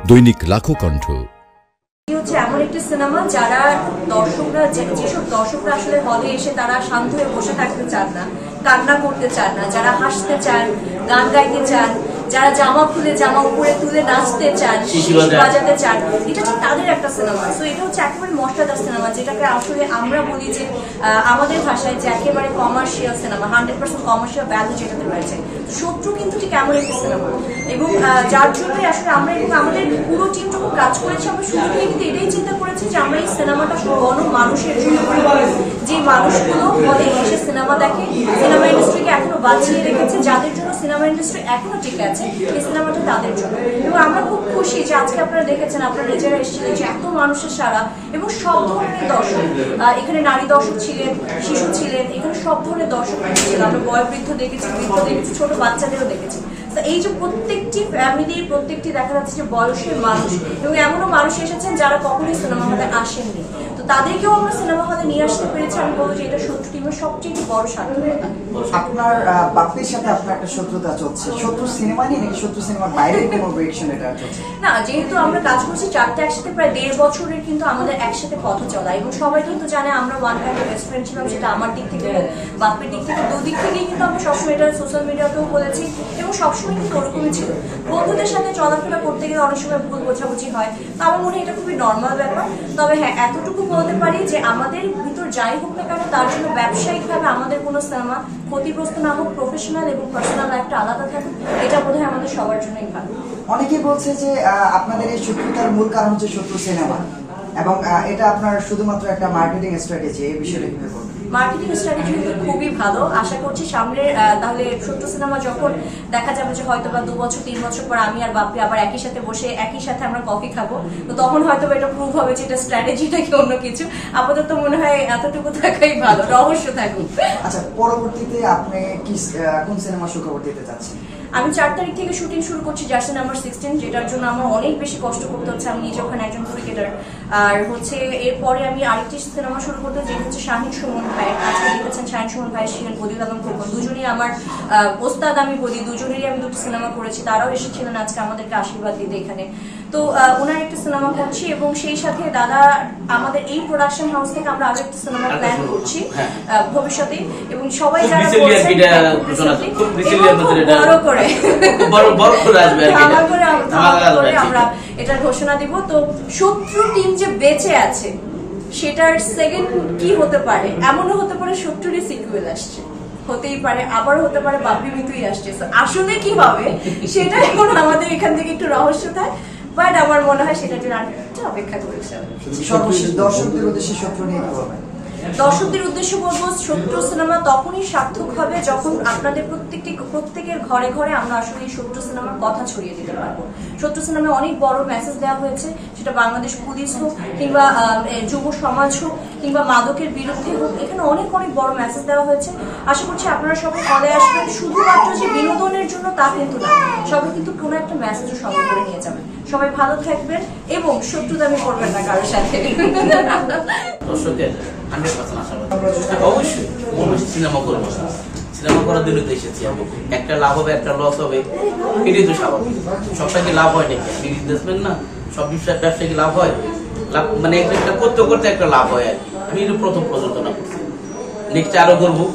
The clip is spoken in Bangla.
দৈনিক লাখো কণ্ঠ। হচ্ছে এমন একটি সিনেমা যারা দর্শকরা যেসব দর্শকরা আসলে হলে এসে তারা শান্ত হয়ে বসে থাকতে চান না, কান্না করতে চান না, যারা হাসতে চান, গান গাইতে চান, যারা জামা খুলে জামা উপরে তুলে নাচতে চান, বাজাতে চান, এটা হচ্ছে তাদের একটা সিনেমা। তো এটা হচ্ছে একেবারে মশলাদার সিনেমা, যেটাকে আসলে আমরা বলি যে আমাদের ভাষায় যে একেবারে কমার্শিয়াল সিনেমা, 100% কমার্শিয়াল ভ্যালু যেটাতে রয়েছে। শত্রু কিন্তু ঠিক এমন একটি সিনেমা, এবং যার জন্যই আসলে আমরা এবং আমাদের পুরো টিম যখন কাজ করেছি আমরা শুরু থেকে কিন্তু এটাই চিন্তা করেছি যে আমরা এই সিনেমাটা মানুষের জন্য, যে মানুষগুলো হলে এসে সিনেমা দেখে, সিনেমা ইন্ডাস্ট্রিকে এখনো বাঁচিয়ে রেখেছে, যাদের জন্য সিনেমা ইন্ডাস্ট্রি এখনো টিকে আছে, এই সিনেমাটা তাদের জন্য। এবং আমরা খুব খুশি যে আজকে আপনারা দেখেছেন, আপনারা নিজেরা এসেছিলেন, যে এত মানুষের সারা এবং সব ধরনের দর্শক, এখানে নারী দর্শক ছিলেন, শিশু ছিলেন, এখানে সব ধরনের দর্শক ছিলেন। আমরা বয়োবৃদ্ধ দেখেছি, বৃদ্ধ দেখেছি, ছোট বাচ্চাদেরও দেখেছি। তো এই যে প্রত্যেকটি ফ্যামিলির প্রত্যেকটি দেখা যাচ্ছে যে বয়সের মানুষ, এবং এমনও মানুষ এসেছেন যারা কখনোই সিনেমা হলে আসেননি, তো তাদেরকেও আমরা সিনেমা হলে নিয়ে আসতে পেরেছি। আমি বলবো যে এটা শত্রু টিমের সবচেয়ে বড় সার্থকতা। আপনার বাপ্পির সাথে আপনার একটা শত্রুতা চলছে, শত্রু সিনেমা নিয়ে নাকি শত্রু সিনেমার বাইরে কোনো রিঅ্যাকশন এটা চলছে? না, যেহেতু আমরা কাজ করছি চারটে একসাথে, প্রায় 1.5 বছরের কিন্তু আমাদের একসাথে পথ চলা, এবং সবাই কিন্তু জানে আমরা one kind of best friend ছিলাম। সেটা আমার দিক থেকে হোক, বাপ্পির দিক থেকে, দুদিক থেকেই কিন্তু আমরা সবসময় এটা সোশ্যাল মিডিয়াতেও বলেছি, এবং সবসময় কিন্তু ওরকমই ছিল। বন্ধুদের সাথে চলাফেরা করতে গেলে অনেক সময় ভুল বোঝাবুঝি হয়, তো আমার মনে হয় এটা খুবই নর্মাল ব্যাপার। তবে হ্যাঁ, এতটুকু বলতে পারি যে আমাদের ভিতর যাই হোক না কেন, তার জন্য ব্যবসায়িকভাবে আমাদের কোনো সিনেমা ক্ষতিগ্রস্ত না হোক, প্রফেশনাল এবং পার্সোনাল লাইফটা আলাদা থাকুক, এটা বোধহয় আমাদের সবার জন্যই ভালো। অনেকেই বলছে যে আপনাদের এই শত্রুতার মূল কারণ হচ্ছে শত্রু সিনেমা, এবং এটা আপনার শুধুমাত্র একটা মার্কেটিং স্ট্র্যাটেজি, এই বিষয়টা কিভাবে বলবেন? মার্কেটিং স্ট্র্যাটেজি কিন্তু খুবই ভালো। আশা করছি সামনে তাহলে শত্রু সিনেমা যখন দেখা যাবে যে হয়তো বা 2 বছর 3 বছর পর আমি আর বাপ্পি আবার একই সাথে বসে একই সাথে আমরা কফি খাবো, তো তখন হয়তো এটা প্রুভ হবে যে এটা স্ট্র্যাটেজিটা কি অন্য কিছু। আপাতত মনে হয় এতটুকু থাকাই ভালো, রহস্য থাকুক। আচ্ছা, পরবর্তীতে আপনি কি কোন সিনেমা সুখবর দিতে চাচ্ছেন? আমি 4 তারিখ থেকে শুটিং শুরু করছি জার্সি নাম্বার 16, যেটার জন্য আমার অনেক বেশি কষ্ট করতে হচ্ছে। আমি নিজে ওখানে একজন ক্রিকেটার। আর হচ্ছে এরপরে আমি আরেকটি সিনেমা শুরু করতে, যেটা হচ্ছে শাহিন সুমন ভাই। আজকে দেখেছেন শাহিন সুমন ভাই ছিলেন, বদিউল আলম খোকন, দুজনই আমার ওস্তাদ আমি বলি, দুজনেরই আমি 2টি সিনেমা করেছি। তারাও এসেছিলেন আজকে আমাদেরকে আশীর্বাদ দিতে এখানে। তো ওনার একটা সিনেমা করছি, এবং সেই সাথে দাদা আমাদের এই প্রোডাকশন হাউস থেকে আমরা আরো একটা সিনেমা প্ল্যান করছি ভবিষ্যতে, এবং সবাই যারা আমরা এটা ঘোষণা দিব। তো শত্রু টিম যে বেঁচে আছে সেটার সেকেন্ড কি হতে পারে, এমনও হতে পারে শত্রুরই সিকুয়েল আসছে, হতেই পারে, আবারও হতে পারে বাপ্পি মিতুই আসছে। আসলে কি হবে সেটা এখন আমাদের এখান থেকে একটু রহস্য থাকে, বাট আমার মনে হয় সেটার জন্য আরেকটু অপেক্ষা করেছে। সর্বশেষ দর্শকদের উদ্দেশ্যে শত্রু নিয়ে কি বলবেন? দর্শকদের উদ্দেশ্যে বলবো, শত্রু সিনেমা তখনই সার্থক হবে যখন আপনাদের প্রত্যেকের ঘরে ঘরে আমরা আসলে এই শত্রু সিনেমার কথা ছড়িয়ে দিতে পারবো। শত্রু সিনেমায় অনেক বড় মেসেজ দেওয়া হয়েছে, সেটা বাংলাদেশ পুলিশ হোক, কিংবা যুব সমাজ হোক, কিংবা মাদকের বিরুদ্ধে হোক, এখানে অনেক অনেক বড় মেসেজ দেওয়া হয়েছে। আশা করছি আপনারা সবাই হলে আসবেন, শুধুমাত্র যে বিনোদনের জন্য তা কিন্তু না, সবাই কিন্তু কোনো একটা মেসেজও সঙ্গে করে নিয়ে যাবেন। সবাই ভালো থাকবেন এবং শত্রুতামি করবেন না কারোর সাথে। দর্শকের 100% আশাবাদ, অবশ্যই সিনেমা করবো, সিনেমা করার জন্য তো এসেছি আমি। একটা লাভ হবে, একটা লস হবে, এটাই তো স্বাভাবিক। সবটা কি লাভ হয় নাকি? আপনি বিজনেসম্যান না, সব ব্যবসায় কি লাভ হয়? লাভ মানে একটা করতে করতে একটা লাভ হয় আর কি। আমি প্রথম প্রযোজনা করছি, নেক্সট আরো করবো।